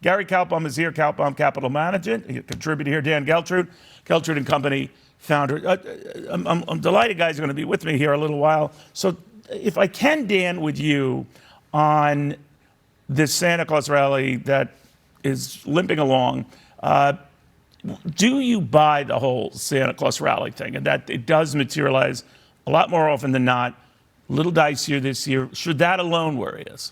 Gary Kaltbaum is here, Kaltbaum Capital Management, a contributor here, Dan Geltrude, Geltrude and Company founder. I'm delighted guys are going to be with me here a little while. So if I can, Dan, with you on this Santa Claus rally that is limping along, do you buy the whole Santa Claus rally thing and that it does materialize a lot more often than not, a little dicier this year? Should that alone worry us?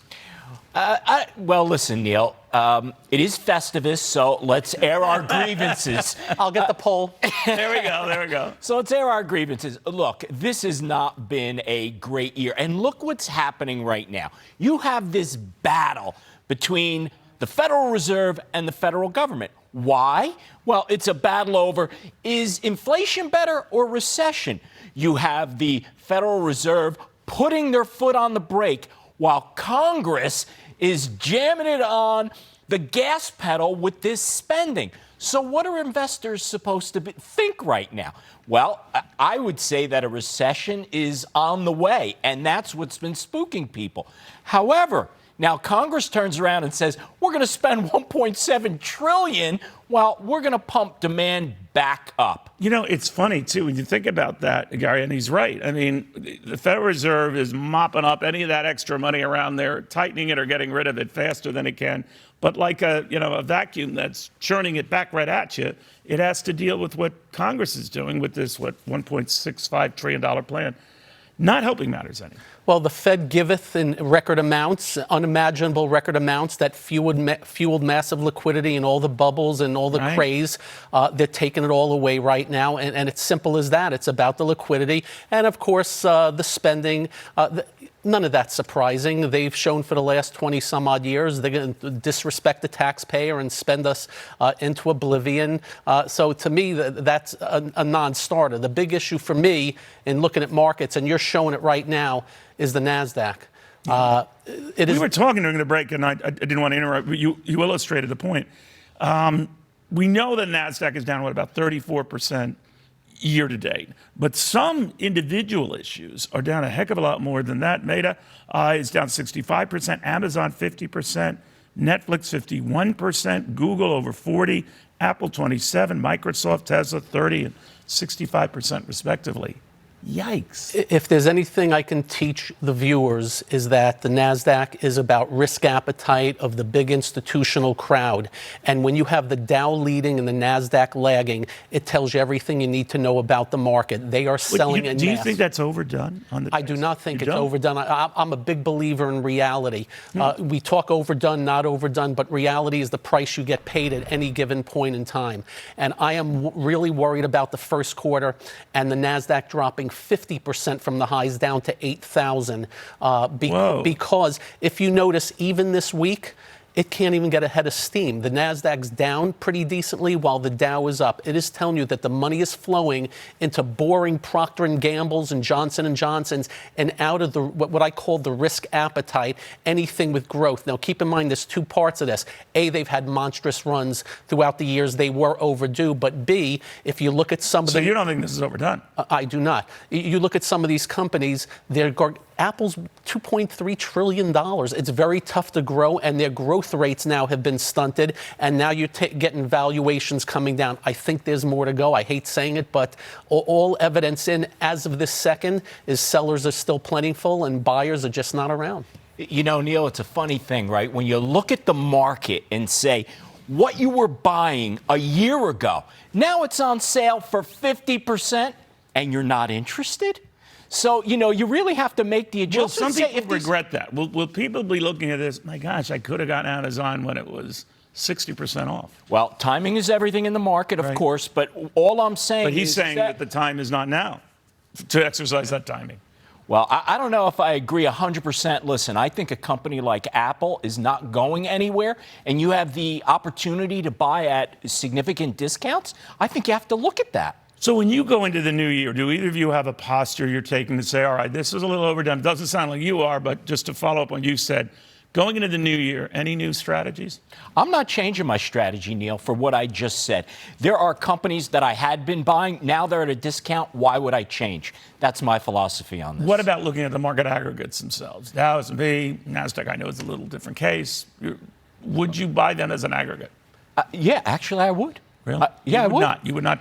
Well, listen, Neil, it is Festivus, so let's air our grievances. I'll get the poll. There we go. So let's air our grievances. Look, this has not been a great year. And look what's happening right now. You have this battle between the Federal Reserve and the federal government. Why? Well, it's a battle over, is inflation better or recession? You have the Federal Reserve putting their foot on the brake while Congress is jamming it on the gas pedal with this spending. So what are investors supposed to think right now? Well, I would say that a recession is on the way, and that's what's been spooking people. However, now Congress turns around and says, we're going to spend $1.7 trillion while we're going to pump demand back up. You know, it's funny, too, when you think about that, Gary, and he's right. I mean, the Federal Reserve is mopping up any of that extra money around there, tightening it or getting rid of it faster than it can. But like a vacuum that's churning it back right at you, it has to deal with what Congress is doing with this, $1.65 trillion plan. Not helping matters any. Well, the Fed giveth in record amounts, unimaginable record amounts that fueled massive liquidity and all the bubbles and all the craze. They're taking it all away right now, and it's simple as that. It's about the liquidity and, of course, the spending. None of that's surprising. They've shown for the last 20-some-odd years they're going to disrespect the taxpayer and spend us into oblivion. So to me, that's a non-starter. The big issue for me in looking at markets, and you're showing it right now, is the NASDAQ. We were talking during the break, and I didn't want to interrupt. You illustrated the point. We know that NASDAQ is down, about 34% year to date. But some individual issues are down a heck of a lot more than that. Meta is down 65%, Amazon 50%, Netflix 51%, Google over 40%, Apple 27%, Microsoft, Tesla 30%, and 65% respectively. Yikes. If there's anything I can teach the viewers is that the NASDAQ is about risk appetite of the big institutional crowd. And when you have the Dow leading and the NASDAQ lagging, it tells you everything you need to know about the market. They are selling in mass. Do you think that's overdone? I do not think it's overdone. I'm a big believer in reality. We talk overdone, not overdone, but reality is the price you get paid at any given point in time. And I am really worried about the first quarter and the NASDAQ dropping 50% from the highs down to 8,000 because if you notice, even this week, it can't even get ahead of steam. The NASDAQ's down pretty decently while the Dow is up. It is telling you that the money is flowing into boring Procter & Gamble's and Johnson & Johnson's and out of the what I call the risk appetite, anything with growth. Now, keep in mind, there's two parts of this. A, they've had monstrous runs throughout the years. They were overdue. But B, if you look at some of So you don't think this is overdone? I do not. You look at some of these companies, Apple's $2.3 trillion. It's very tough to grow, and their growth rates now have been stunted, and now you're getting valuations coming down. I think there's more to go. I hate saying it, but all evidence as of this second is sellers are still plentiful and buyers are just not around. You know, Neil, it's a funny thing, right? When you look at the market and say, what you were buying a year ago, now it's on sale for 50%, and you're not interested? So, you really have to make the adjustment. Well, some people regret that. Will people be looking at this, my gosh, I could have gotten Amazon when it was 60% off? Well, timing is everything in the market, of course, but all I'm saying is... But he's saying that the time is not now to exercise that timing. Well, I don't know if I agree 100%. Listen, I think a company like Apple is not going anywhere, and you have the opportunity to buy at significant discounts. I think you have to look at that. So when you go into the new year, do either of you have a posture you're taking to say, all right, this is a little overdone? It doesn't sound like you are, but just to follow up on what you said, going into the new year, any new strategies? I'm not changing my strategy, Neil, for what I just said. There are companies that I had been buying. Now they're at a discount. Why would I change? That's my philosophy on this. What about looking at the market aggregates themselves? Dow, S&P, NASDAQ, I know it's a little different case. would you buy them as an aggregate? Yeah, actually, I would. Really? Yeah, I would. Not. You would not